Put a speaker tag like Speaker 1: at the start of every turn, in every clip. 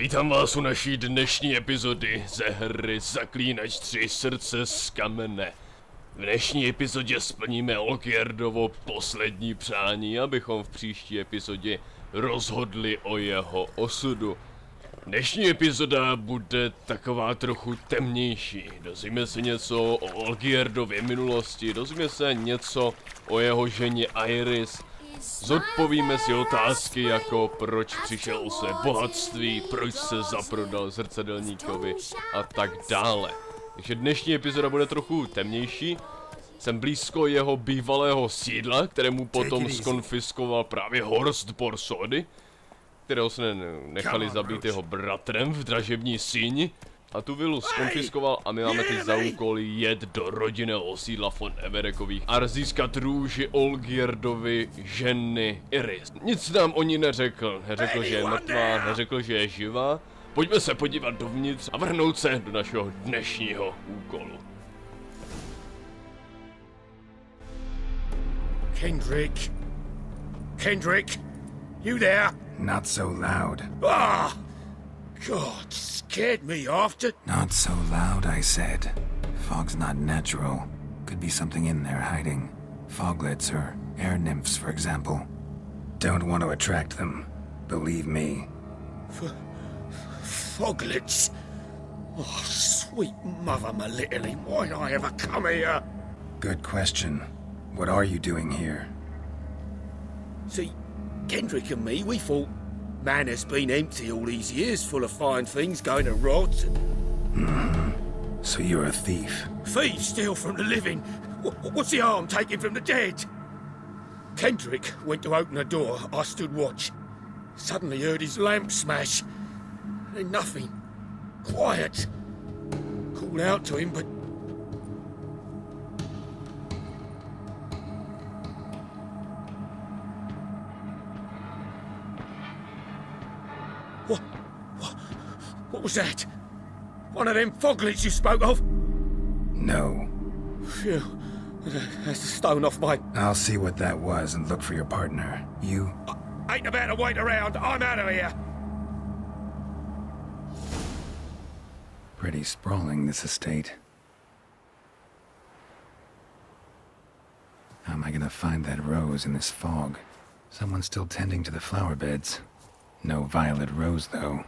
Speaker 1: Vítám vás u naší dnešní epizody ze hry Zaklínač 3 Srdce z kamene. V dnešní epizodě splníme Olgierdovo poslední přání, abychom v příští epizodě rozhodli o jeho osudu. Dnešní epizoda bude taková trochu temnější. Dozvíme se něco o Olgierdově minulosti, dozvíme se něco o jeho ženě Iris. Zodpovíme si otázky jako proč přišel o své bohatství, proč se zaprodal zrcadelníkovi a tak dále. Takže dnešní epizoda bude trochu temnější. Jsem blízko jeho bývalého sídla, kterému potom skonfiskoval právě Horst Borsody, kterého se nechali zabít jeho bratrem v dražební síni. A tu vilu skonfiskoval a my máme teď za úkol jet do rodinného sídla von Everecových a získat růži Olgierdovy ženy Iris. Nic nám o ní neřekl. Neřekl, že je mrtvá, neřekl, že je živá. Pojďme se podívat dovnitř a vrhnout se do našeho dnešního úkolu.
Speaker 2: Kendrick? Kendrick? You there?
Speaker 3: Not so loud.
Speaker 2: Ah! God, scared me after.
Speaker 3: Not so loud, I said. Fog's not natural. Could be something in there hiding. Foglets or air nymphs, for example. Don't want to attract them. Believe me.
Speaker 2: Foglets? Oh, sweet mother, my little, why did I ever come here?
Speaker 3: Good question. What are you doing here?
Speaker 2: See, Kendrick and me, we thought man has been empty all these years, full of fine things going to rot.
Speaker 3: So you're a thief?
Speaker 2: Thieves steal from the living. What's the harm taking from the dead? Kendrick went to open the door. I stood watch. Suddenly heard his lamp smash. Then nothing. Quiet. Called out to him, but What was that? One of them foglets you spoke of?
Speaker 3: No.
Speaker 2: Phew. That's a stone off my...
Speaker 3: I'll see what that was and look for your partner. You?
Speaker 2: Ain't about to wait around. I'm out of here.
Speaker 3: Pretty sprawling, this estate. How am I gonna find that rose in this fog? Someone's still tending to the flower beds. No violet rose, though.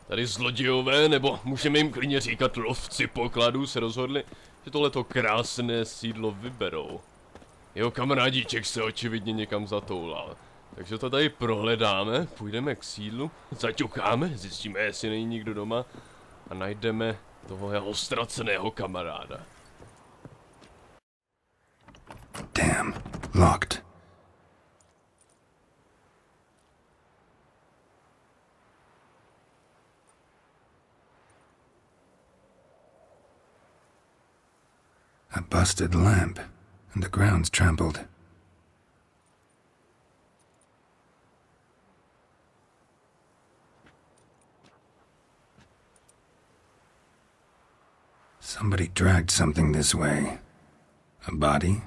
Speaker 1: Tady zlodějové, nebo můžeme jim klidně říkat lovci pokladů, se rozhodli, že tohleto krásné sídlo vyberou. Jeho kamarádíček se očividně někam zatoulal. Takže to tady prohledáme, půjdeme k sídlu, zaťukáme, zjistíme, jestli není nikdo doma a najdeme toho jeho ztraceného kamaráda.
Speaker 3: Damn, locked. A busted lamp, and the ground's trampled. Somebody dragged something this way. A body?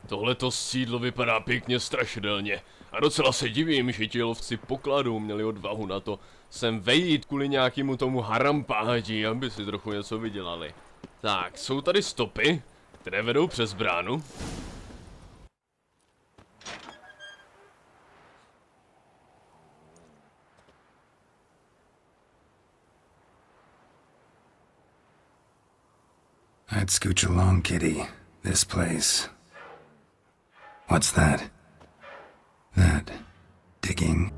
Speaker 1: Tohleto sídlo vypadá pěkně strašidelně a docela se divím, že ti lovci pokladů měli odvahu na to sem vejít kvůli nějakému tomu harampádí, aby si trochu něco vydělali. Tak, jsou tady stopy, které vedou přes bránu.
Speaker 3: I'd scooch along, kitty. This place. What's that? That. Digging.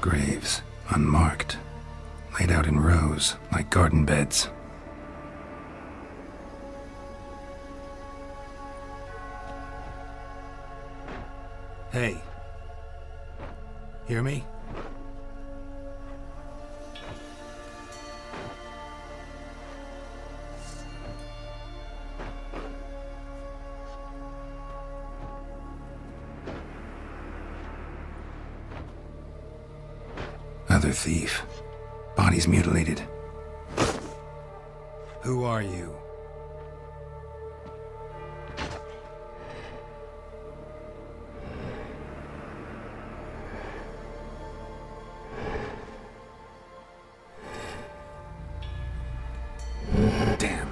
Speaker 3: Graves, unmarked, laid out in rows, like garden beds.
Speaker 4: Hey. Hear me?
Speaker 3: Another thief. Body's mutilated. Who are you? Damn.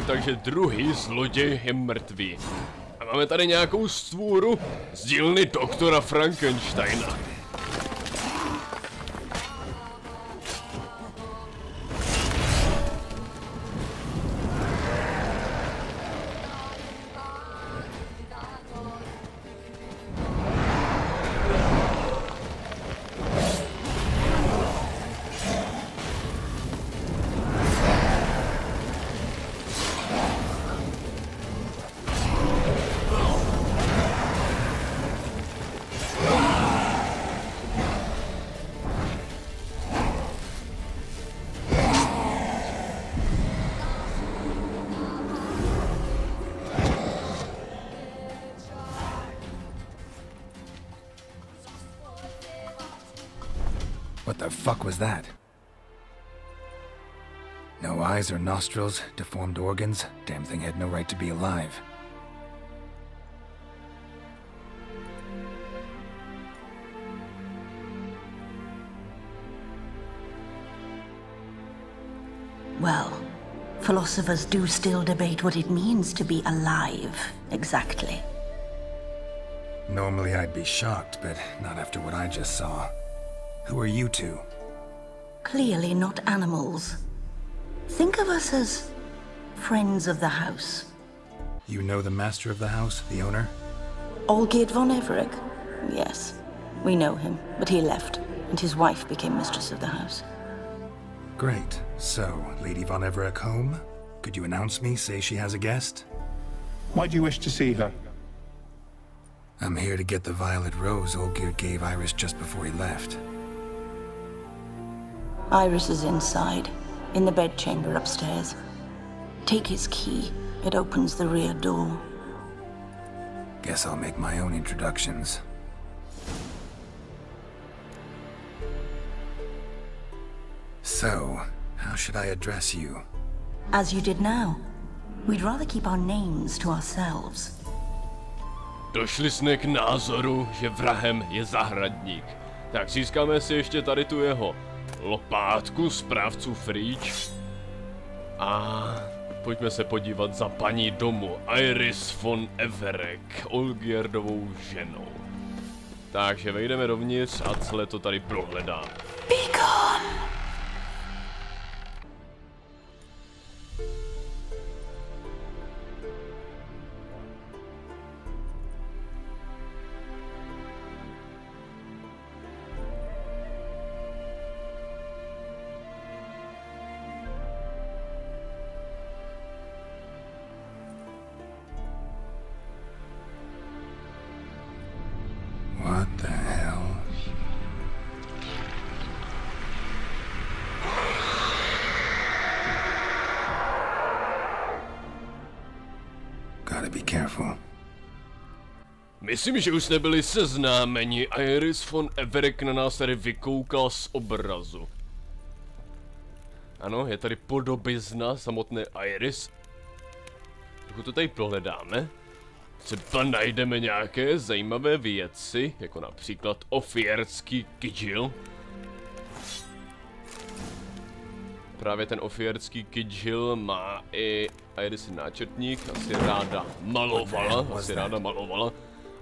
Speaker 1: Takže druhý zloděj je mrtvý. A máme tady nějakou stvůru z dílny doktora Frankensteina.
Speaker 3: What the fuck was that? No eyes or nostrils, deformed organs. Damn thing had no right to be alive.
Speaker 5: Well, philosophers do still debate what it means to be alive, exactly.
Speaker 3: Normally I'd be shocked, but not after what I just saw. Who are you two?
Speaker 5: Clearly not animals. Think of us as friends of the house.
Speaker 3: You know the master of the house, the owner?
Speaker 5: Olgierda von Everec? Yes, we know him, but he left, and his wife became mistress of the house.
Speaker 3: Great. So, Lady von Everec home? Could you announce me, say she has a guest?
Speaker 6: Why do you wish to see her?
Speaker 3: I'm here to get the violet rose Olgierd gave Iris just before he left.
Speaker 5: Iris is inside, in the bedchamber upstairs. Take his key. It opens the rear door.
Speaker 3: Guess I'll make my own introductions. So, how should I address you?
Speaker 5: As you did now. We'd rather keep our names to ourselves.
Speaker 1: Došli jsme k názoru, že vrahem je zahradník. Tak získáme si ještě tady tu jeho lopátku správců Fríč. A pojďme se podívat za paní domu Iris von Everec, Olgierdovou ženou. Takže vejdeme dovnitř a celé to tady prohledáme.
Speaker 5: Be gone!
Speaker 3: What the hell? Gotta be careful.
Speaker 1: Myslím, že už jsme byli seznámeni a Iris von Everec na nás tady vykoukal z obrazu. Ano, je tady podobizna samotné Iris. Pokud to tady prohledáme, třeba najdeme nějaké zajímavé věci, jako například ofiérský kydžil. Právě ten ofiérský kydžil má i Irisin náčrtník, asi ráda malovala.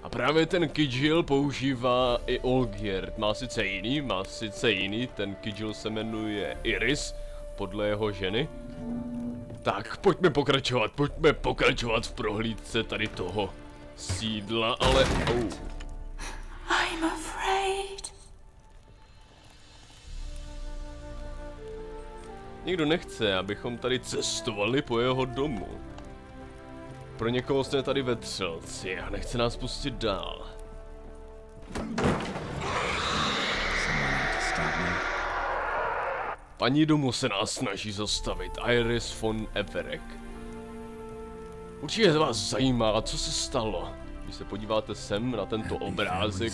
Speaker 1: A právě ten kydžil používá i Olgierd. Má sice jiný, ten kydžil se jmenuje Iris, podle jeho ženy. Tak, pojďme pokračovat v prohlídce tady toho sídla, ale...
Speaker 5: I'm afraid.
Speaker 1: Nikdo nechce, abychom tady cestovali po jeho domu. Pro někoho jsme tady ve Třelci a nechce nás pustit dál. Paní domu se nás snaží zastavit, Iris von Everec. Určitě vás zajímá, co se stalo. Když se podíváte sem na tento obrázek,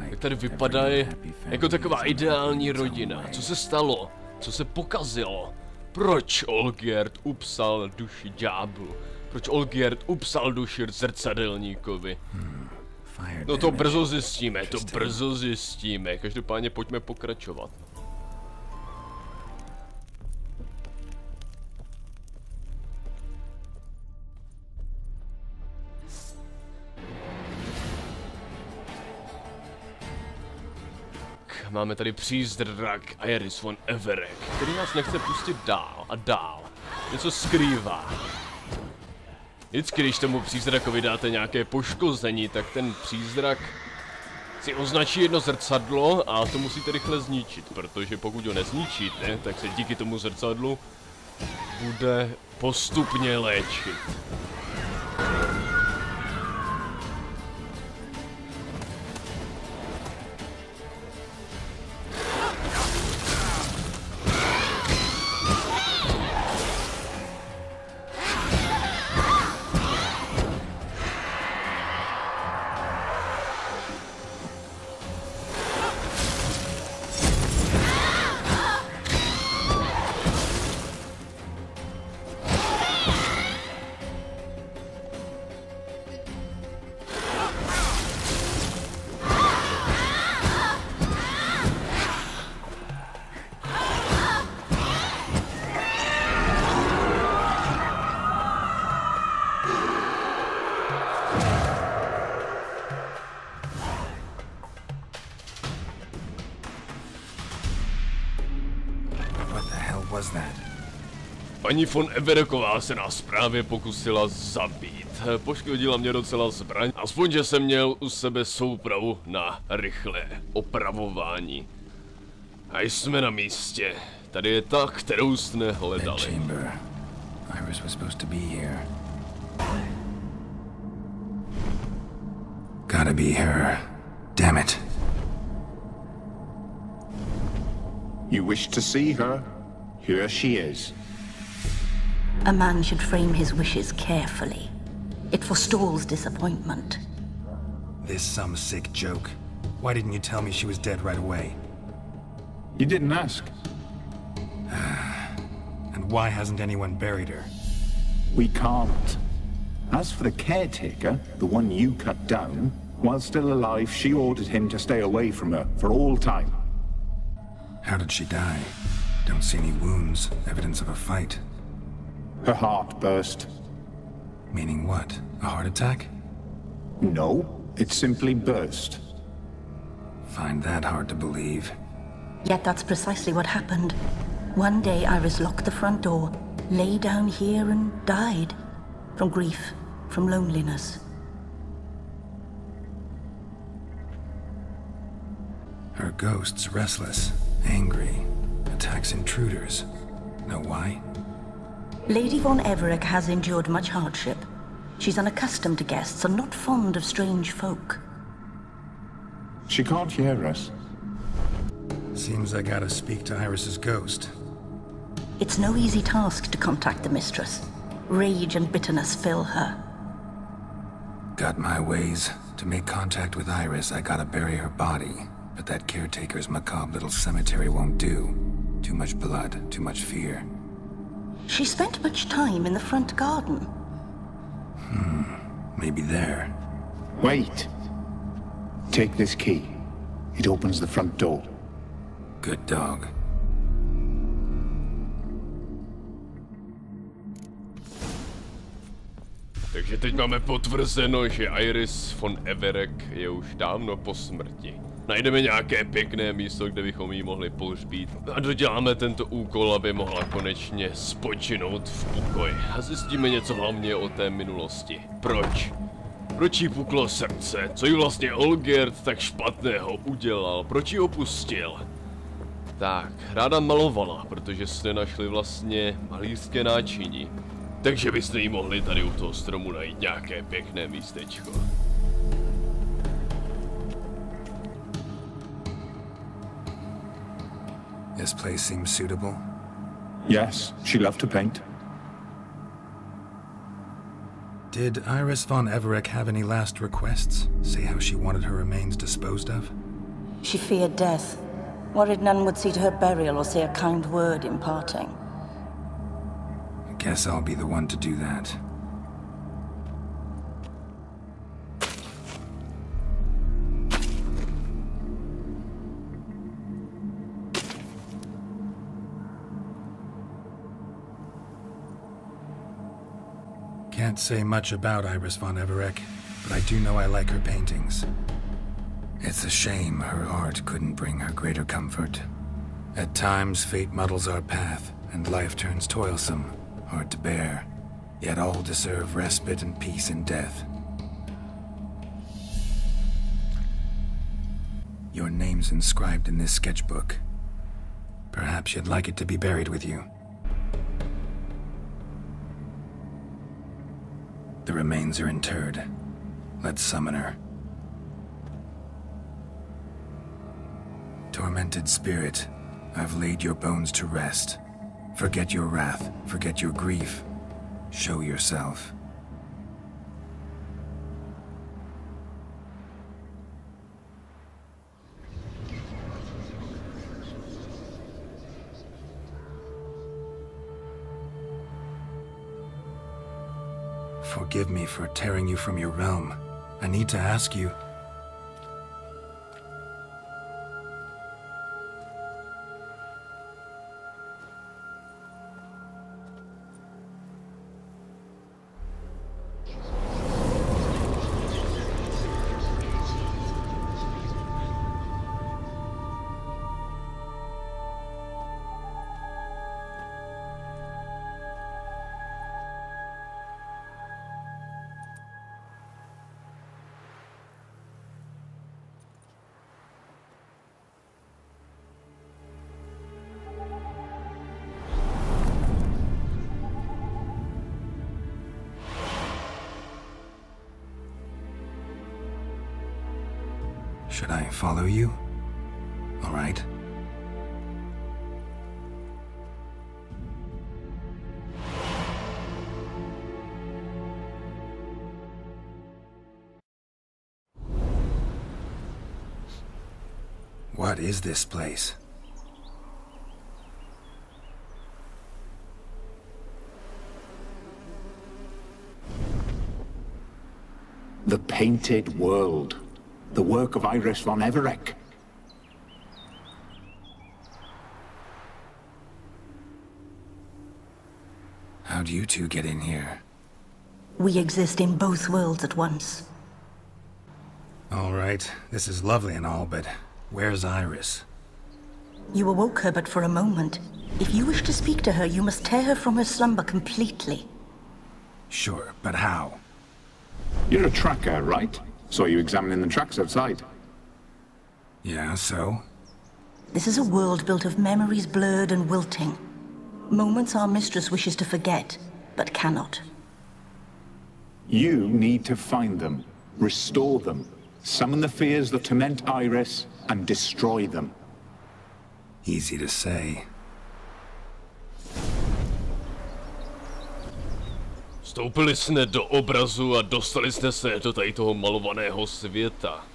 Speaker 1: tak tady vypadají jako taková ideální rodina. Co se stalo? Co se pokazilo? Proč Olgierd upsal duši ďáblu? Proč Olgierd upsal duši zrcadelníkovi? No to brzo zjistíme, Každopádně pojďme pokračovat. Máme tady přízrak Iris von Everec, který nás nechce pustit dál a dál. Něco skrývá. Vždycky, když tomu přízrakovi dáte nějaké poškození, tak ten přízrak si označí jedno zrcadlo a to musíte rychle zničit, protože pokud ho nezničíte, tak se díky tomu zrcadlu bude postupně léčit. Paní von Everecová se nás právě pokusila zabít. Poškodila mě docela zbraň, aspoň že jsem měl u sebe soupravu na rychlé opravování. A jsme na místě. Tady je ta, kterou jsme hledali.
Speaker 3: Iris was supposed to be here. Gotta be her. Damn it.
Speaker 6: You wish to see her? Here she is.
Speaker 5: A man should frame his wishes carefully. It forestalls disappointment.
Speaker 4: This some sick joke. Why didn't you tell me she was dead right away?
Speaker 6: You didn't ask.
Speaker 4: And why hasn't anyone buried her?
Speaker 6: We can't. As for the caretaker, the one you cut down, while still alive, she ordered him to stay away from her for all time.
Speaker 3: How did she die? Don't see any wounds, evidence of a fight.
Speaker 6: Her heart burst.
Speaker 3: Meaning what? A heart attack?
Speaker 6: No, it simply burst.
Speaker 3: Find that hard to believe.
Speaker 5: Yet that's precisely what happened. One day Iris locked the front door, lay down here and died. From grief, from loneliness.
Speaker 3: Her ghost's restless, angry, attacks intruders. Know why?
Speaker 5: Lady von Everec has endured much hardship. She's unaccustomed to guests and not fond of strange folk.
Speaker 6: She can't hear us.
Speaker 3: Seems I gotta speak to Iris's ghost.
Speaker 5: It's no easy task to contact the mistress. Rage and bitterness fill her.
Speaker 3: Got my ways. To make contact with Iris, I gotta bury her body. But that caretaker's macabre little cemetery won't do. Too much blood, too much fear.
Speaker 5: She spent much time in the front garden.
Speaker 3: Maybe there.
Speaker 6: Wait. Take this key. It opens the front door.
Speaker 3: Good dog.
Speaker 1: Takže teď máme potvrzeno, že Iris von Everec je už dávno po smrti. Najdeme nějaké pěkné místo, kde bychom ji mohli pohřbít a doděláme tento úkol, aby mohla konečně spočinout v pokoji. A zjistíme něco hlavně o té minulosti. Proč? Proč jí puklo srdce? Co jí vlastně Olgierd tak špatného udělal? Proč ji opustil? Tak, ráda malovala, protože jste našli vlastně malířské náčiní. Takže byste jí mohli tady u toho stromu najít nějaké pěkné místečko.
Speaker 3: this place seems suitable?
Speaker 6: Yes, she loved to paint.
Speaker 4: Did Iris von Everec have any last requests? Say how she wanted her remains disposed of?
Speaker 5: She feared death, worried none would see to her burial or say a kind word in parting.
Speaker 3: Guess I'll be the one to do that.
Speaker 4: Can't say much about Iris von Everec, but I do know I like her paintings.
Speaker 3: It's a shame her art couldn't bring her greater comfort. At times, fate muddles our path, and life turns toilsome, hard to bear. Yet all deserve respite and peace in death. Your name's inscribed in this sketchbook. Perhaps you'd like it to be buried with you. The remains are interred. Let's summon her. Tormented spirit, I've laid your bones to rest. Forget your wrath, forget your grief. Show yourself. Forgive me for tearing you from your realm. I need to ask you... Should I follow you? All right. What is this place?
Speaker 6: The Painted World. The work of Iris von Everec.
Speaker 3: How'd you two get in here?
Speaker 5: We exist in both worlds at once.
Speaker 4: All right, this is lovely and all, but where's Iris?
Speaker 5: You awoke her but for a moment. If you wish to speak to her, you must tear her from her slumber completely.
Speaker 3: Sure, but how?
Speaker 6: You're a tracker, right? Saw you examining the tracks outside.
Speaker 3: Yeah, so?
Speaker 5: This is a world built of memories blurred and wilting. Moments our mistress wishes to forget, but cannot.
Speaker 6: You need to find them, restore them, summon the fears that torment Iris, and destroy them.
Speaker 3: Easy to say.
Speaker 1: Vstoupili jsme do obrazu a dostali jsme se do tady toho malovaného světa.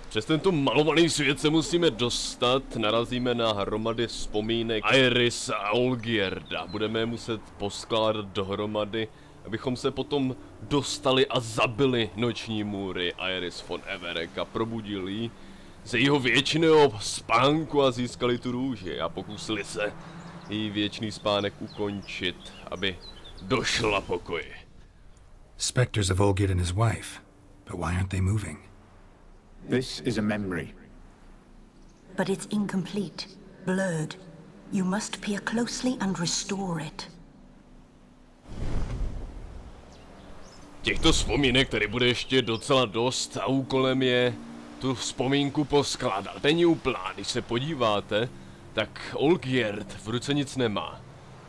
Speaker 1: Přes tento malovaný svět se musíme dostat, narazíme na hromady vzpomínek Iris a Olgierda. Budeme je muset poskládat dohromady, abychom se potom dostali a zabili noční můry Iris von Everec a probudili ji z jejího věčného spánku a získali tu růži a pokusili se její věčný spánek ukončit, aby došla pokoji.
Speaker 4: Spectres of Olgierd and his wife. But why aren't they moving?
Speaker 6: This is a memory.
Speaker 5: But it's incomplete, blurred. You must peer closely and restore it.
Speaker 1: Těchto vzpomínek tady bude ještě docela dost a úkolem je tu vzpomínku poskládat. Není úplná, když se podíváte, tak Olgierd v ruce nic nemá.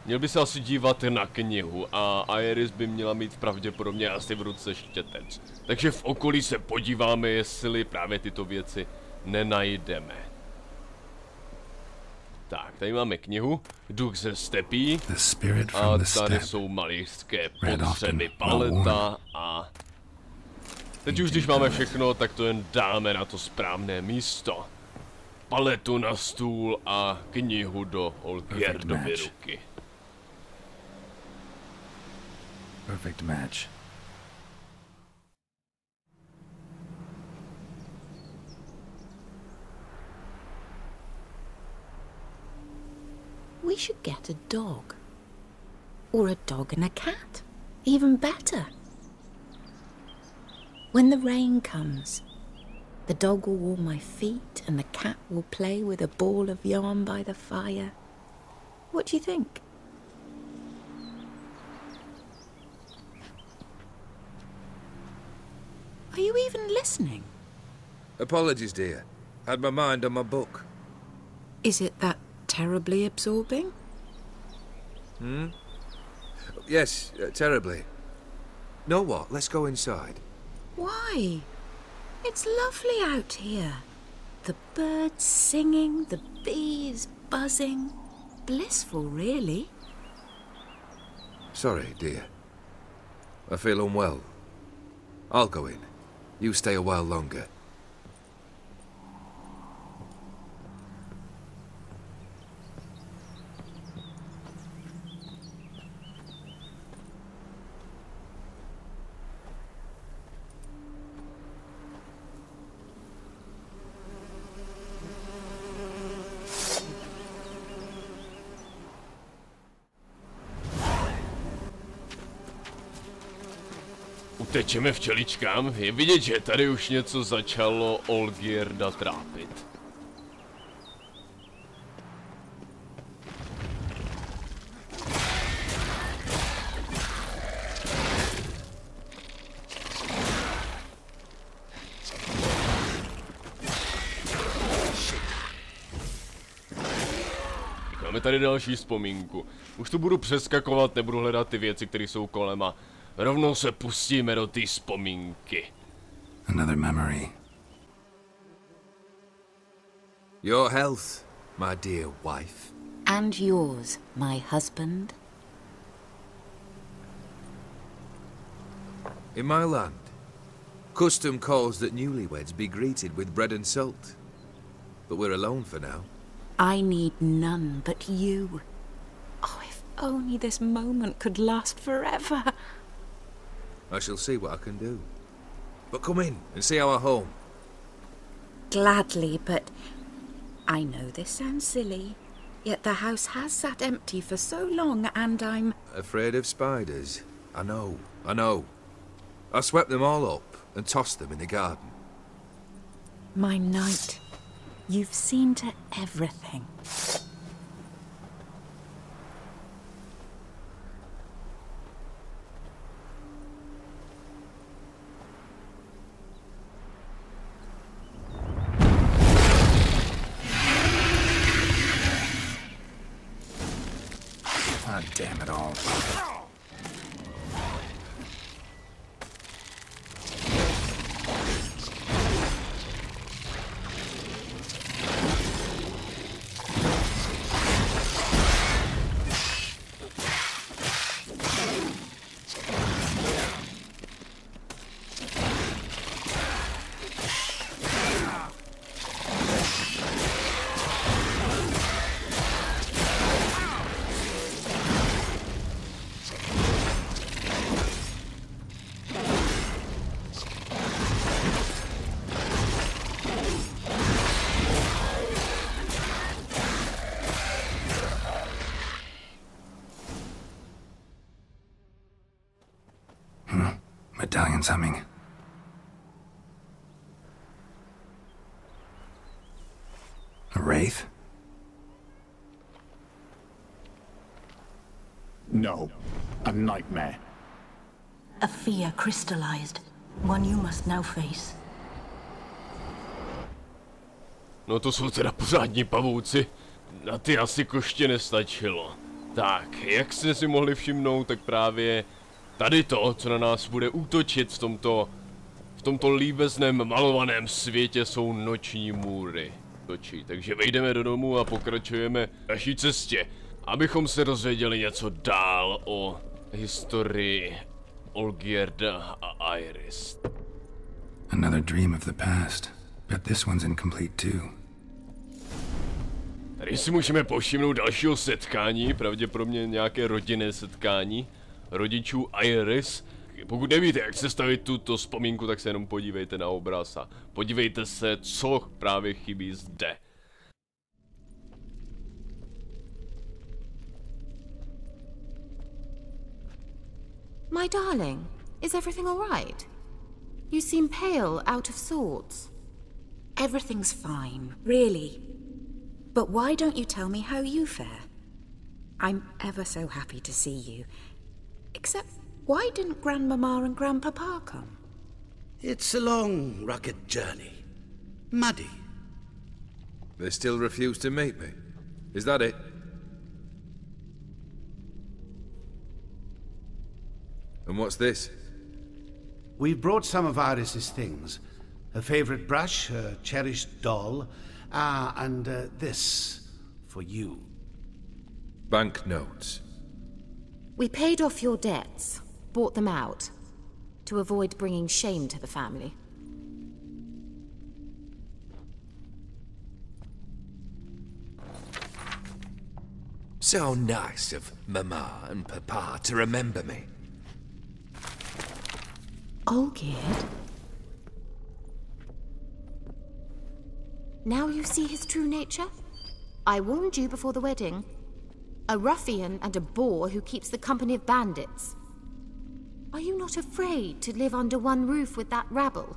Speaker 1: Měl by se asi dívat na knihu a Iris by měla mít pravděpodobně asi v ruce štětec. Takže v okolí se podíváme, jestli právě tyto věci nenajdeme. Tak, tady máme knihu, duch ze stepí
Speaker 4: A
Speaker 1: tady jsou malířské potřeby, paleta a... Teď už když máme všechno, tak to jen dáme na to správné místo. Paletu na stůl a knihu do Olgierdovy ruky.
Speaker 3: Perfect match.
Speaker 7: We should get a dog. Or a dog and a cat. Even better. When the rain comes, the dog will warm my feet and the cat will play with a ball of yarn by the fire. What do you think? Are you even listening?
Speaker 8: Apologies, dear. Had my mind on my book.
Speaker 7: Is it that terribly absorbing?
Speaker 8: Yes, terribly. Know what? Let's go inside.
Speaker 7: Why? It's lovely out here. The birds singing, the bees buzzing. Blissful, really.
Speaker 8: Sorry, dear. I feel unwell. I'll go in. You stay a while longer.
Speaker 1: Utečeme včeličkám, je vidět, že tady už něco začalo Olgierda trápit. Máme tady další vzpomínku. Už tu budu přeskakovat, nebudu hledat ty věci, které jsou kolem a rovnou se pustíme do té vzpomínky.
Speaker 3: Another memory.
Speaker 8: Your health, my dear wife.
Speaker 7: And yours, my husband.
Speaker 8: In my land, custom calls that newlyweds be greeted with bread and salt. But we're alone for now.
Speaker 7: I need none but you. Oh, if only this moment could last forever.
Speaker 8: I shall see what I can do. But come in and see our home.
Speaker 7: Gladly, but I know this sounds silly, yet the house has sat empty for so long and I'm...
Speaker 8: Afraid of spiders? I know. I swept them all up and tossed them in the garden.
Speaker 7: My knight, you've seen to everything.
Speaker 3: Ah, damn it all. Medallion's humming. A wraith?
Speaker 6: No, a nightmare.
Speaker 5: A fear crystallized, one you must now face.
Speaker 1: No to jsou teda pořádní pavouci. Na ty asi koště nestačilo. Tak, jak jste si mohli všimnout, tak právě tady to, co na nás bude útočit v tomto líbezném malovaném světě, jsou noční můry. točí. Takže vejdeme do domu a pokračujeme v naší cestě, abychom se dozvěděli něco dál o historii Olgierda a Iris.
Speaker 3: Another dream of the past, but this one's incomplete too.
Speaker 1: Tady si můžeme povšimnout dalšího setkání, pravděpodobně nějaké rodinné setkání rodičů Iris. Pokud nevíte, jak sestavit tuto vzpomínku, tak se jenom podívejte na obraz a podívejte se, co právě chybí zde.
Speaker 7: My darling, is everything all right? You seem pale, out of sorts.
Speaker 5: Everything's fine, really. But why don't you tell me how you fare? I'm ever so happy to see you. Except, why didn't Grandmama and Grandpapa come?
Speaker 2: It's a long, rugged journey. Muddy.
Speaker 8: They still refuse to meet me. Is that it? And what's this?
Speaker 9: We brought some of Iris's things. Her favorite brush, her cherished doll, and this for you.
Speaker 8: Banknotes.
Speaker 7: We paid off your debts, bought them out, to avoid bringing shame to the family.
Speaker 8: So nice of Mama and Papa to remember me.
Speaker 7: Olgierd? Now you see his true nature? I warned you before the wedding. A ruffian and a boor who keeps the company of bandits. Are you not afraid to live under one roof with that rabble?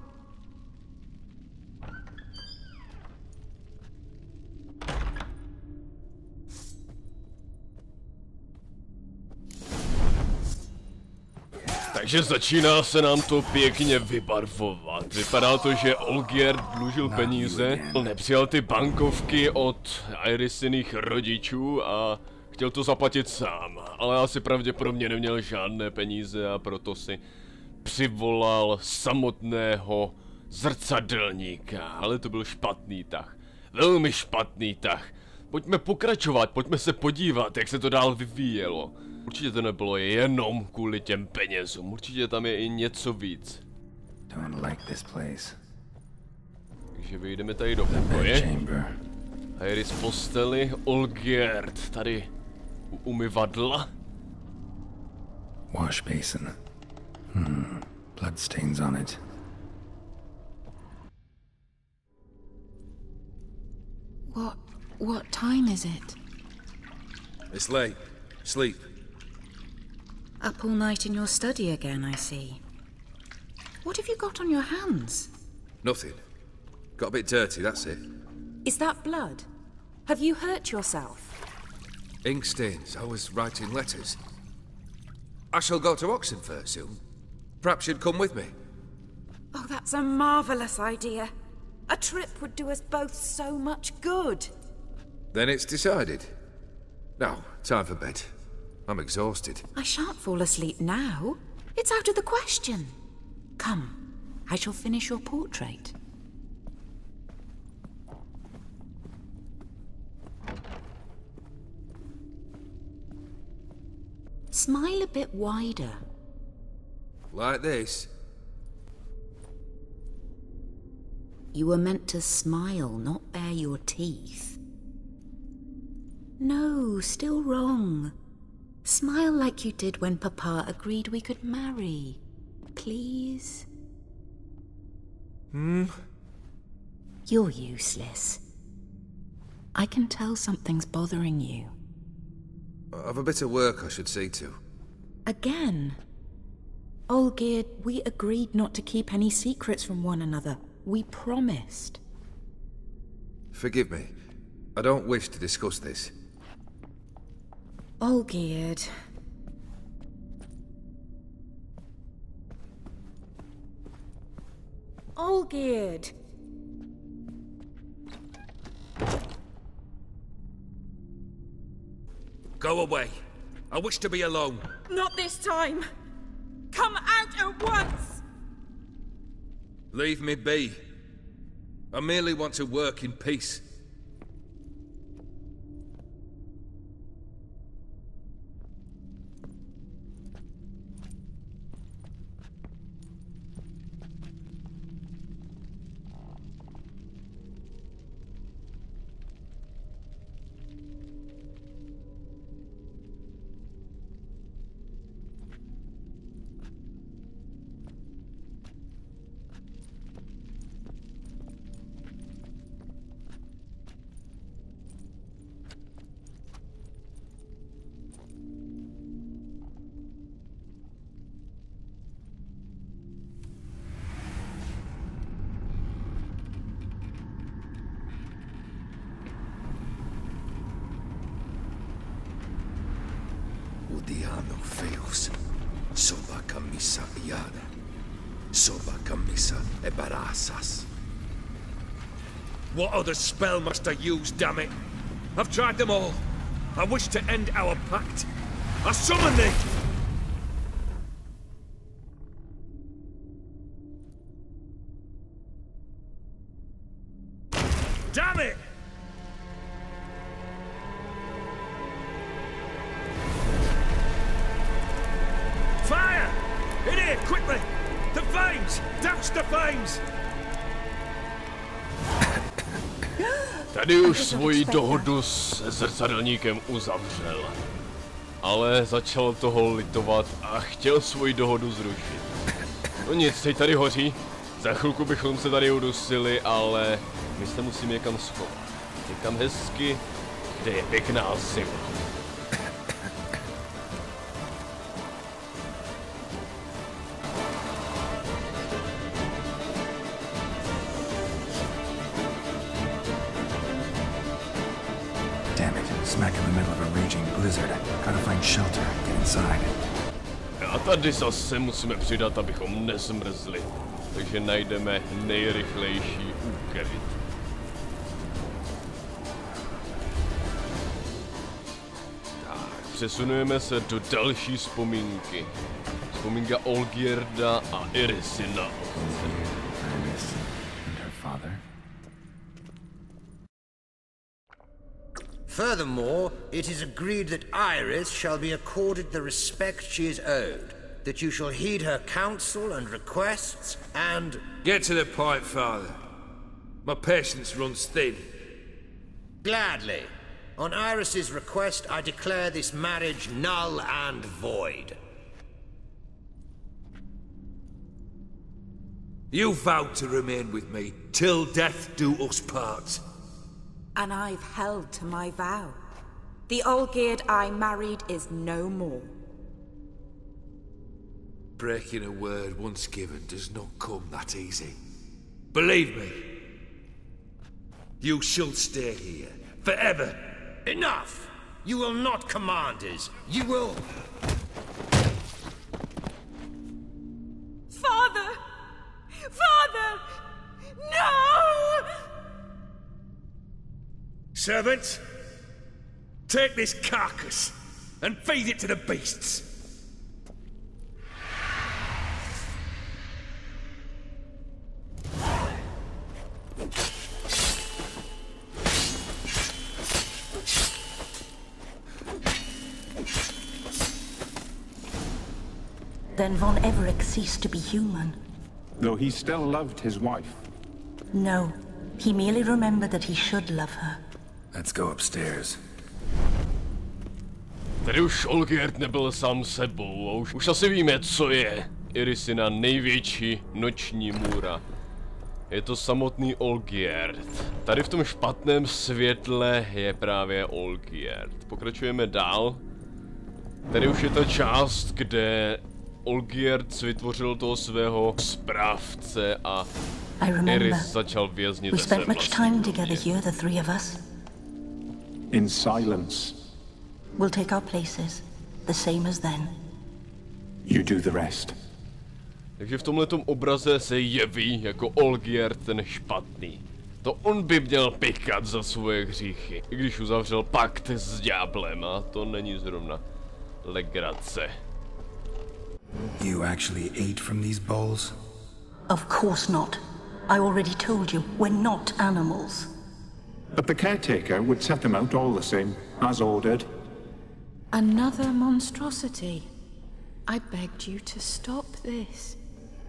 Speaker 1: Takže začíná se nám to pěkně vybarvovat. Vypadá to, že Olgierd dlužil peníze, nepřijal ty bankovky od Irisiných rodičů a chtěl to zaplatit sám. Ale asi pravděpodobně neměl žádné peníze a proto si přivolal samotného zrcadelníka. Ale to byl špatný tah. Velmi špatný tah. Pojďme pokračovat, pojďme se podívat, jak se to dál vyvíjelo. Určitě to nebylo jenom kvůli těm penězům, určitě tam je i něco víc. Takže vyjdeme tady do pokoje. Iris v posteli, Olgierd tady u umyvadla.
Speaker 3: Wash basin. Blood stains on it.
Speaker 7: What time is it?
Speaker 8: It's late. Sleep.
Speaker 5: Up all night in your study again, I see. What have you got on your hands?
Speaker 8: Nothing. Got a bit dirty, that's it.
Speaker 5: Is that blood? Have you hurt yourself?
Speaker 8: Ink stains. I was writing letters. I shall go to Oxenfurt soon. Perhaps you'd come with me.
Speaker 5: Oh, that's a marvellous idea. A trip would do us both so much good.
Speaker 8: Then it's decided. Now, time for bed. I'm exhausted.
Speaker 5: I shan't fall asleep now. It's out of the question. Come, I shall finish your portrait. Smile a bit wider.
Speaker 8: Like this?
Speaker 5: You were meant to smile, not bare your teeth. No, still wrong. Smile like you did when Papa agreed we could marry. Please? You're useless. I can tell something's bothering you.
Speaker 8: I've a bit of work I should see to.
Speaker 5: Again? Olgierd, we agreed not to keep any secrets from one another. We promised.
Speaker 8: Forgive me. I don't wish to discuss this.
Speaker 5: Olgierd. Olgierd!
Speaker 8: Go away. I wish to be alone.
Speaker 5: Not this time! Come out at once!
Speaker 8: Leave me be. I merely want to work in peace. diano feos. Soba camisa iana. Soba camisa ebarasas.
Speaker 10: What other spell must I use, damn it? I've tried them all. I wish to end our pact. I summon thee! Damn it! Fire! In here, quickly! The flames! Douse the flames!
Speaker 1: Tady už svoji dohodu se zrcadlníkem uzavřel. Ale začal toho litovat a chtěl svoji dohodu zrušit. No nic, teď tady hoří. Za chvilku bychom se tady udusili, ale my se musíme někam schovat. Někam hezky, kde je pěkná zima.
Speaker 3: Smack in the middle of a raging blizzard. Gotta find shelter, get inside.
Speaker 1: A tady zase musíme přidat, abychom nezmrzli. Takže najdeme nejrychlejší úkryt. Tak, přesunujeme se do další vzpomínky. Vzpomínka Olgierda a Irisina.
Speaker 3: Iris and her father.
Speaker 11: Furthermore, it is agreed that Iris shall be accorded the respect she is owed, that you shall heed her counsel and requests, and...
Speaker 10: Get to the point, Father. My patience runs thin.
Speaker 11: Gladly. On Iris's request, I declare this marriage null and void.
Speaker 10: You vowed to remain with me till death do us part.
Speaker 5: And I've held to my vow. The Olgierd I married is no more.
Speaker 10: Breaking a word once given does not come that easy. Believe me. You shall stay here, forever.
Speaker 11: Enough! You will not command us. You will...
Speaker 5: Father! Father! No!
Speaker 10: Servants, take this carcass and feed it to the beasts.
Speaker 12: Then von Everec ceased to be human.
Speaker 6: Though he still loved his wife.
Speaker 12: No, he merely remembered that he should love her.
Speaker 3: Let's go upstairs.
Speaker 1: Tady už Olgierd nebyl sám sebou a už asi víme, co je Irisina největší noční můra. Je to samotný Olgierd. Tady v tom špatném světle je právě Olgierd. Pokračujeme dál. Tady už je ta část, kde Olgierd vytvořil toho svého správce a Iris začal věznit
Speaker 12: We
Speaker 1: ve
Speaker 12: spent
Speaker 1: svém
Speaker 12: much time together here, the three of us.
Speaker 6: In silence.
Speaker 12: We'll take our places, the same as then.
Speaker 6: You do the rest.
Speaker 1: Takže v tomhletom obraze se jeví jako Olgierd ten špatný. To on by měl pikat za svoje hříchy, i když uzavřel pakt s ďáblem a to není zrovna legrace.
Speaker 4: You actually ate from these bowls?
Speaker 12: Of course not. I already told you, we're not animals.
Speaker 6: But the caretaker would set them out all the same, as ordered.
Speaker 5: Another monstrosity. I begged you to stop this.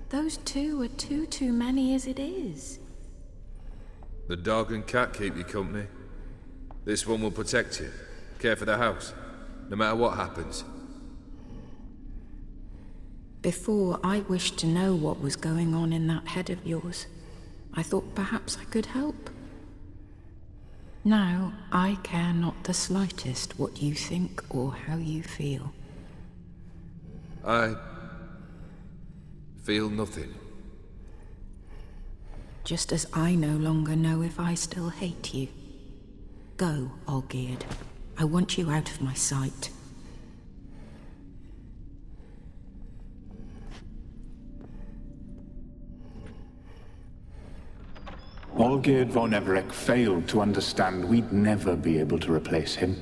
Speaker 5: Those two are too many as it is.
Speaker 8: The dog and cat keep you company. This one will protect you, care for the house, no matter what happens.
Speaker 5: Before, I wished to know what was going on in that head of yours. I thought perhaps I could help. Now, I care not the slightest what you think or how you feel.
Speaker 8: I feel nothing.
Speaker 5: Just as I no longer know if I still hate you. Go, Olgierd. I want you out of my sight.
Speaker 6: Olgierda von Everec failed to understand we'd never be able to replace him.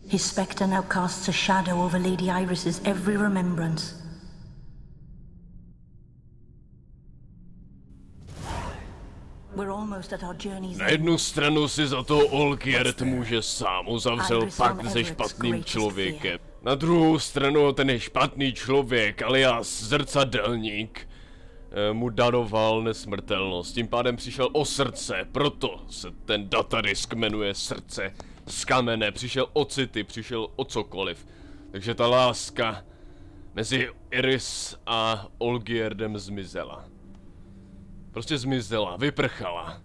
Speaker 12: His spectre now casts a shadow over Lady Iris's every remembrance. We're almost at our journey's
Speaker 1: Na jednu stranu si za to Olgierd může sám, uzavřel pakt se špatným člověkem. Na druhou stranu ten špatný člověk, alias zrcadelník, mu daroval nesmrtelnost. Tím pádem přišel o srdce, proto se ten datadisk jmenuje Srdce z kamene. Přišel o city, přišel o cokoliv. Takže ta láska mezi Iris a Olgierdem zmizela. Prostě zmizela, vyprchala.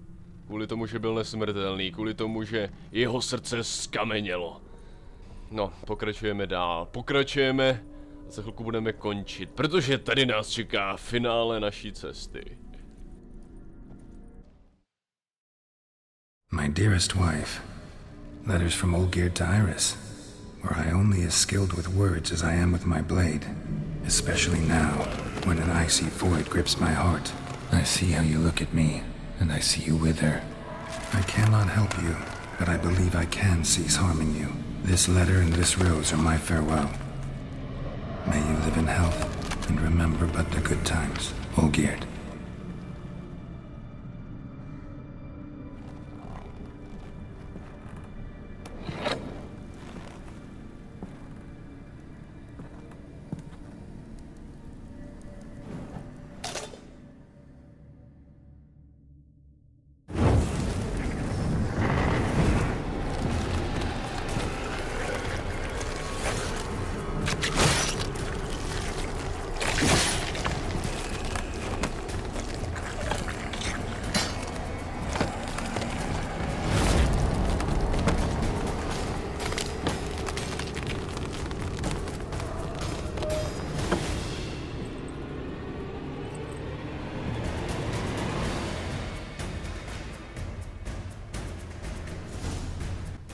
Speaker 1: Kvůli tomu, že byl nesmrtelný, kvůli tomu, že jeho srdce skamenělo. No, pokračujeme dál. Pokračujeme a za chvilku budeme končit, protože tady nás čeká finále naší cesty.
Speaker 3: My dearest wife, letters from Olgierd to Iris, were I only as skilled with words as I am with my blade, especially now, when an icy void grips my heart. I see how you look at me, and I see you wither. I cannot help you, but I believe I can cease harming you. This letter and this rose are my farewell. May you live in health, and remember but the good times. Olgierd.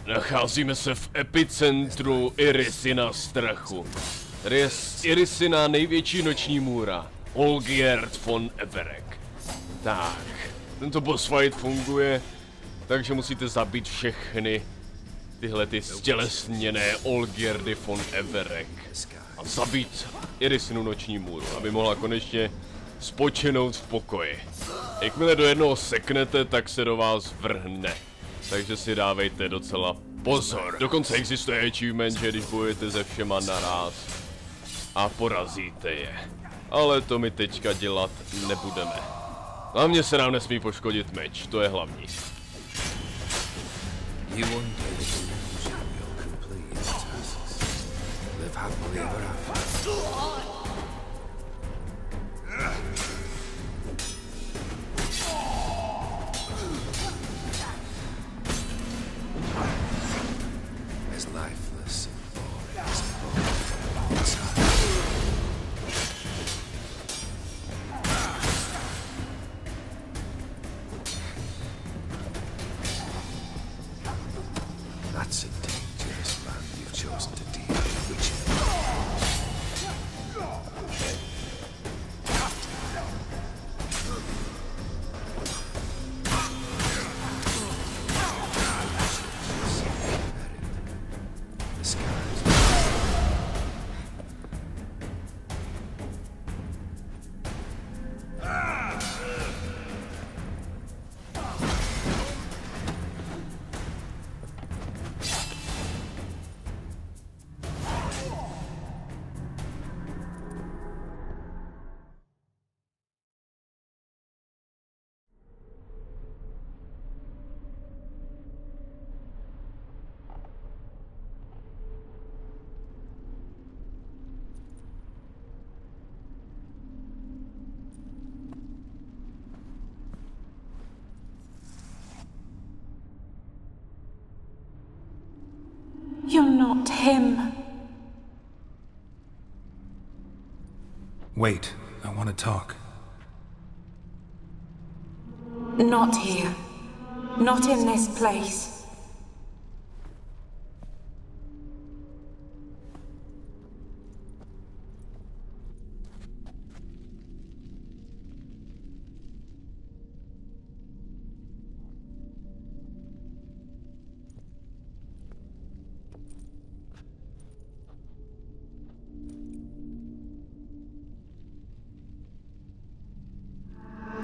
Speaker 1: Nacházíme se v epicentru Irisina strachu. Tady je Irisina největší noční můra, Olgierd von Everec. Tak, tento boss fight funguje, takže musíte zabít všechny tyhle ty stělesněné Olgierdy von Everec. A zabít Irisinu noční můru, aby mohla konečně spočinout v pokoji. Jakmile do jednoho seknete, tak se do vás vrhne. Takže si dávejte docela pozor. Dokonce existuje achievement, že když bojujete se všema naraz a porazíte je. Ale to my teďka dělat nebudeme. Hlavně se nám nesmí poškodit meč, to je hlavní.
Speaker 5: You're not him.
Speaker 4: Wait, I want to talk.
Speaker 5: Not here. Not in this place.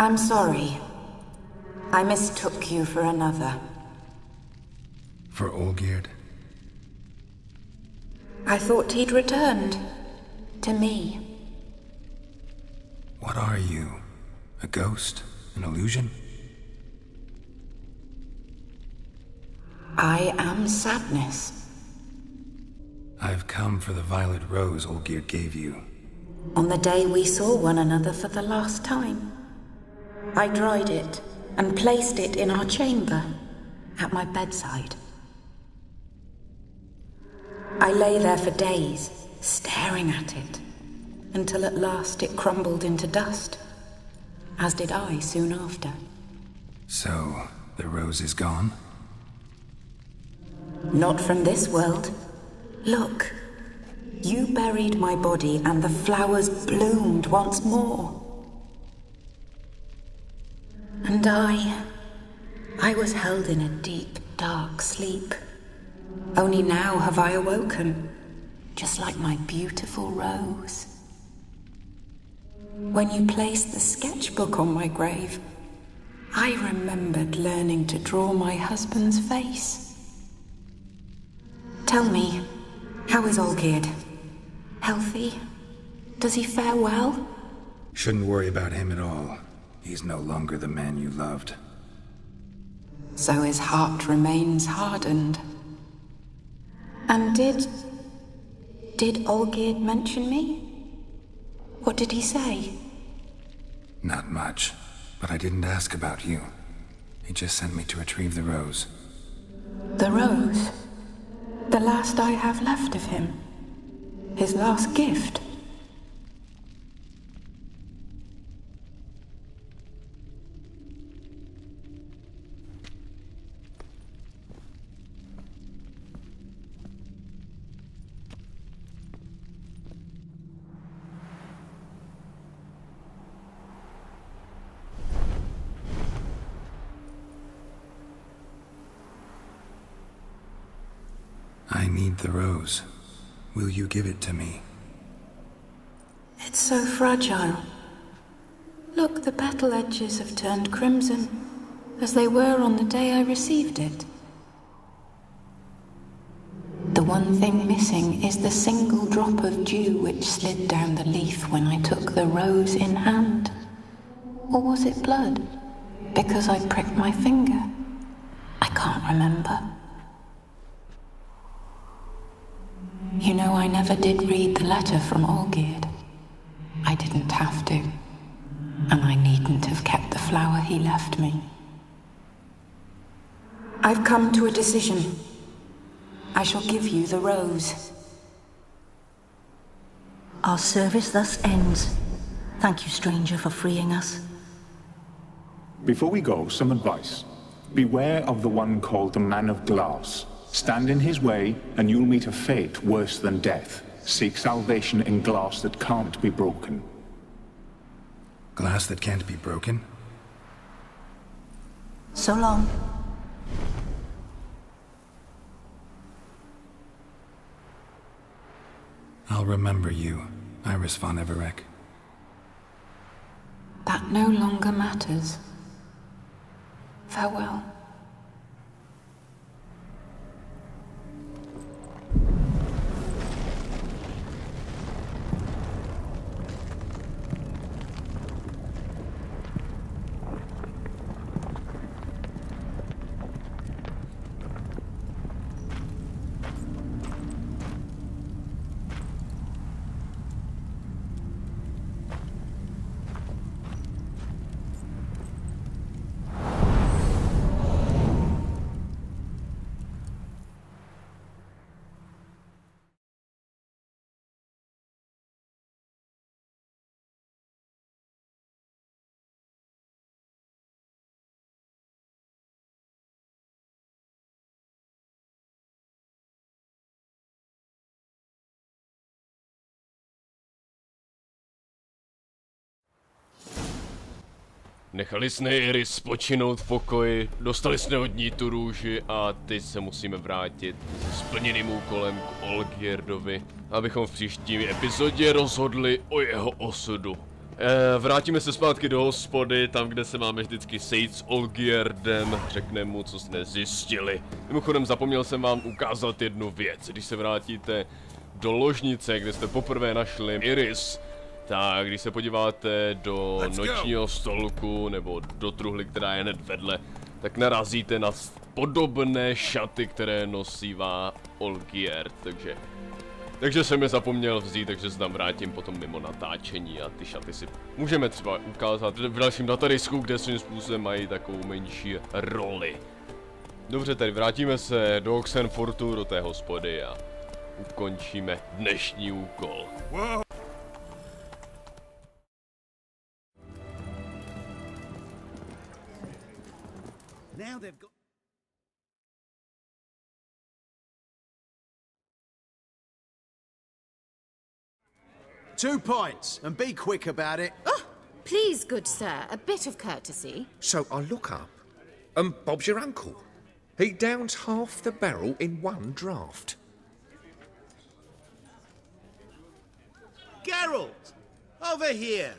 Speaker 5: I'm sorry. I mistook you for another.
Speaker 4: For Olgierd?
Speaker 5: I thought he'd returned. To me.
Speaker 4: What are you? A ghost? An illusion?
Speaker 5: I am sadness.
Speaker 4: I've come for the violet rose Olgierd gave you.
Speaker 5: On the day we saw one another for the last time, I dried it and placed it in our chamber, at my bedside. I lay there for days, staring at it, until at last it crumbled into dust, as did I soon after.
Speaker 4: So, the rose is gone?
Speaker 5: Not from this world. Look. You buried my body and the flowers bloomed once more. And I was held in a deep, dark sleep. Only now have I awoken, just like my beautiful rose. When you placed the sketchbook on my grave, I remembered learning to draw my husband's face. Tell me, how is Olgierd? Healthy? Does he fare well?
Speaker 4: Shouldn't worry about him at all. He's no longer the man you loved.
Speaker 5: So his heart remains hardened. And did Olgierd mention me? What did he say?
Speaker 4: Not much, but I didn't ask about you. He just sent me to retrieve the rose.
Speaker 5: The rose? The last I have left of him? His last gift?
Speaker 4: I need the rose. Will you give it to me?
Speaker 5: It's so fragile. Look, the petal edges have turned crimson, as they were on the day I received it. The one thing missing is the single drop of dew which slid down the leaf when I took the rose in hand. Or was it blood? Because I pricked my finger? I can't remember. You know, I never did read the letter from Olgierd. I didn't have to. And I needn't have kept the flower he left me. I've come to a decision. I shall give you the rose.
Speaker 12: Our service thus ends. Thank you, stranger, for freeing us.
Speaker 6: Before we go, some advice. Beware of the one called the Man of Glass. Stand in his way, and you'll meet a fate worse than death. Seek salvation in glass that can't be broken.
Speaker 4: Glass that can't be broken?
Speaker 12: So long.
Speaker 4: I'll remember you, Iris von Everec.
Speaker 5: That no longer matters. Farewell.
Speaker 1: Nechali jsme Iris spočinout v pokoji, dostali jsme od ní tu růži a teď se musíme vrátit s splněným úkolem k Olgierdovi, abychom v příští epizodě rozhodli o jeho osudu. Vrátíme se zpátky do hospody, tam, kde se máme vždycky sejít s Olgierdem, řekneme mu, co jsme zjistili. Mimochodem, zapomněl jsem vám ukázat jednu věc. Když se vrátíte do ložnice, kde jste poprvé našli Iris, tak když se podíváte do nočního stolku nebo do truhly, která je hned vedle, tak narazíte na podobné šaty, které nosívá Olgierd, takže jsem je zapomněl vzít, takže se tam vrátím potom mimo natáčení a ty šaty si můžeme třeba ukázat v dalším datadisku, kde svým způsobem mají takovou menší roli. Dobře, tedy vrátíme se do Oxenfortu, do té hospody a ukončíme dnešní úkol. Wow.
Speaker 9: Now they've got...
Speaker 13: Two points, and be quick about it.
Speaker 7: Oh, please, good sir, a bit of courtesy.
Speaker 8: So I look up, and Bob's your uncle. He downs half the barrel in one draught.
Speaker 9: Geralt! Over here!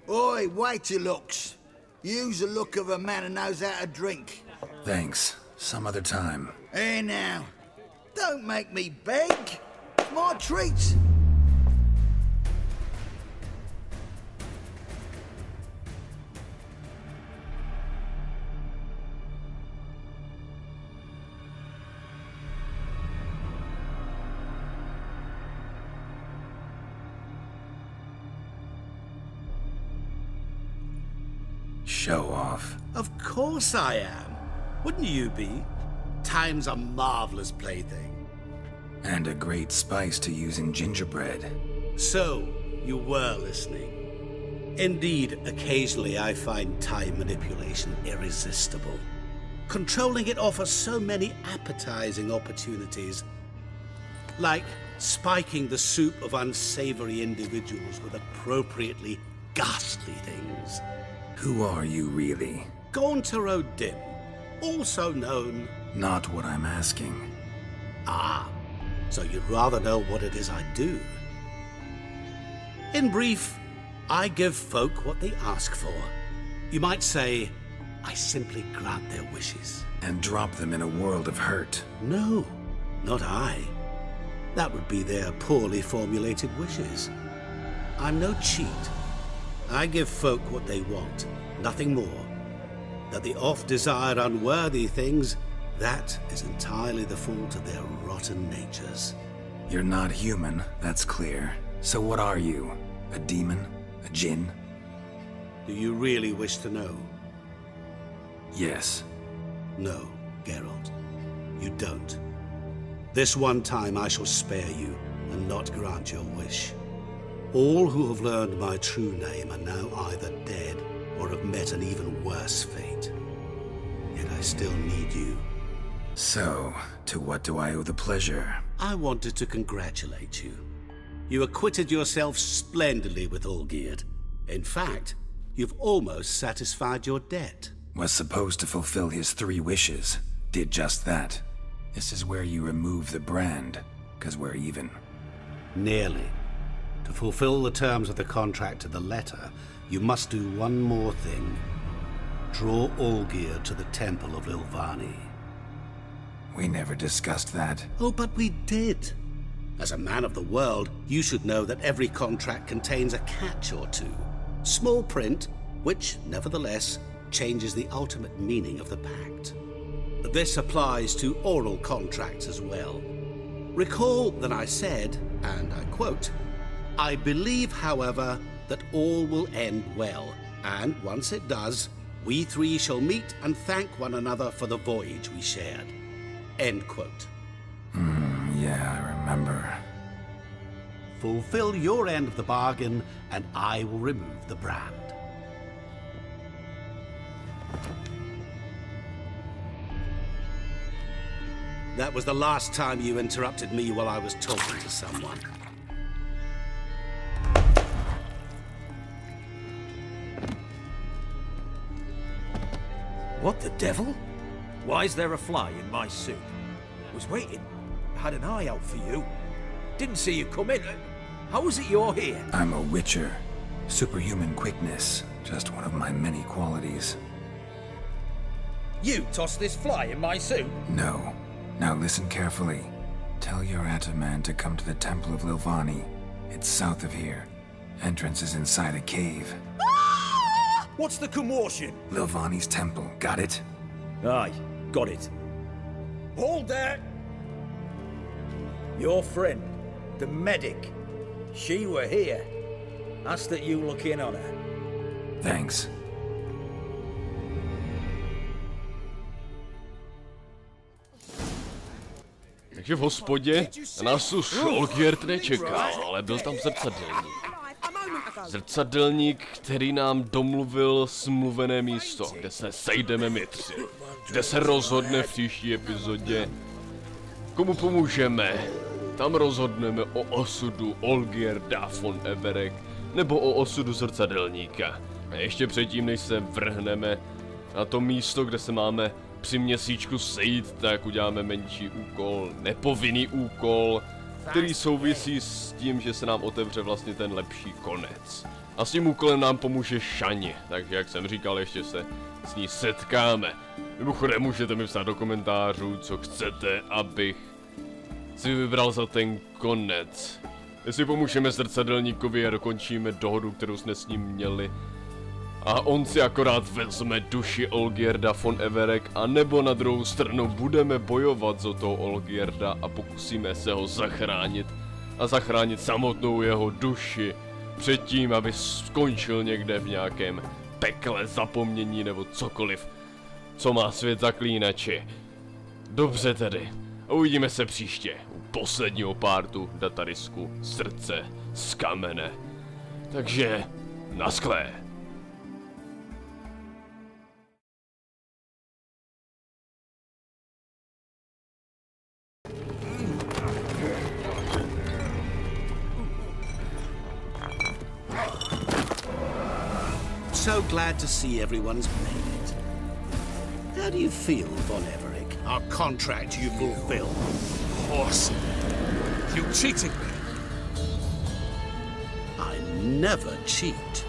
Speaker 11: Oi, waiter looks. Use the look of a man who knows how to drink.
Speaker 3: Thanks. Some other time.
Speaker 11: Hey now, don't make me beg. It's my treat.
Speaker 3: Show off.
Speaker 9: Of course I am. Wouldn't you be? Time's a marvelous plaything.
Speaker 3: And a great spice to use in gingerbread.
Speaker 9: So, you were listening. Indeed, occasionally I find time manipulation irresistible. Controlling it offers so many appetizing opportunities. Like spiking the soup of unsavory individuals with appropriately ghastly things.
Speaker 3: Who are you, really?
Speaker 9: Gauntero Dim, also known...
Speaker 3: Not what I'm asking.
Speaker 9: Ah, so you'd rather know what it is I do. In brief, I give folk what they ask for. You might say, I simply grant their wishes.
Speaker 3: And drop them in a world of hurt.
Speaker 9: No, not I. That would be their poorly formulated wishes. I'm no cheat. I give folk what they want, nothing more. That they oft desire unworthy things, that is entirely the fault of their rotten natures.
Speaker 3: You're not human, that's clear. So what are you? A demon? A djinn?
Speaker 9: Do you really wish to know?
Speaker 3: Yes.
Speaker 9: No, Geralt. You don't. This one time I shall spare you and not grant your wish. All who have learned my true name are now either dead or have met an even worse fate. Yet I still need you.
Speaker 3: So, to what do I owe the pleasure?
Speaker 9: I wanted to congratulate you. You acquitted yourself splendidly with Olgierd. In fact, you've almost satisfied your debt.
Speaker 3: Was supposed to fulfill his 3 wishes. Did just that. This is where you remove the brand, 'cause we're even.
Speaker 9: Nearly. To fulfill the terms of the contract to the letter, you must do one more thing. Draw Olgierd to the Temple of Ilvani.
Speaker 3: We never discussed that.
Speaker 9: Oh, but we did. As a man of the world, you should know that every contract contains a catch or two. Small print, which, nevertheless, changes the ultimate meaning of the pact. This applies to oral contracts as well. Recall that I said, and I quote, I believe, however, that all will end well, and once it does, we 3 shall meet and thank one another for the voyage we shared. End quote.
Speaker 3: Yeah, I remember.
Speaker 9: Fulfill your end of the bargain, and I will remove the brand. That was the last time you interrupted me while I was talking to someone.
Speaker 14: What the devil? Why is there a fly in my soup? Was waiting. Had an eye out for you. Didn't see you come in. How is it you're here?
Speaker 3: I'm a witcher. Superhuman quickness, just one of my many qualities.
Speaker 14: You tossed this fly in my soup?
Speaker 3: No. Now listen carefully. Tell your Ataman to come to the Temple of Lilvani. It's south of here. Entrance is inside a cave.
Speaker 14: What's the commotion?
Speaker 3: Lilvani's temple, got it?
Speaker 14: Aye, got it. Hold there! Your friend, the medic, she were here. Ask that you look in on her.
Speaker 3: Thanks.
Speaker 1: Takže v hospodě nás už Olgierd nečekal, ale byl tam zrcadlník. Zrcadlník, který nám domluvil smluvené místo, kde se sejdeme my tři. Kde se rozhodne v příští epizodě, komu pomůžeme. Tam rozhodneme o osudu Olgierda von Everec nebo o osudu zrcadlníka. A ještě předtím, než se vrhneme na to místo, kde se máme při měsíčku sejít, tak uděláme menší úkol, nepovinný úkol, který souvisí s tím, že se nám otevře vlastně ten lepší konec. A s tím úkolem nám pomůže Šani, takže jak jsem říkal, ještě se s ní setkáme. Mimochodem můžete mi psát do komentářů, co chcete, abych si vybral za ten konec. Jestli pomůžeme zrcadlníkovi a dokončíme dohodu, kterou jsme s ním měli, a on si akorát vezme duši Olgierda von Everec, a nebo na druhou stranu budeme bojovat za toho Olgierda a pokusíme se ho zachránit a zachránit samotnou jeho duši předtím, aby skončil někde v nějakém pekle zapomnění nebo cokoliv, co má svět zaklínači. Dobře tedy, uvidíme se příště u posledního pártu datarisku Srdce z kamene. Takže naschle.
Speaker 9: So glad to see everyone's made it. How do you feel, von Everec? Our contract you fulfilled.
Speaker 10: Horse! You cheated me!
Speaker 9: I never cheat.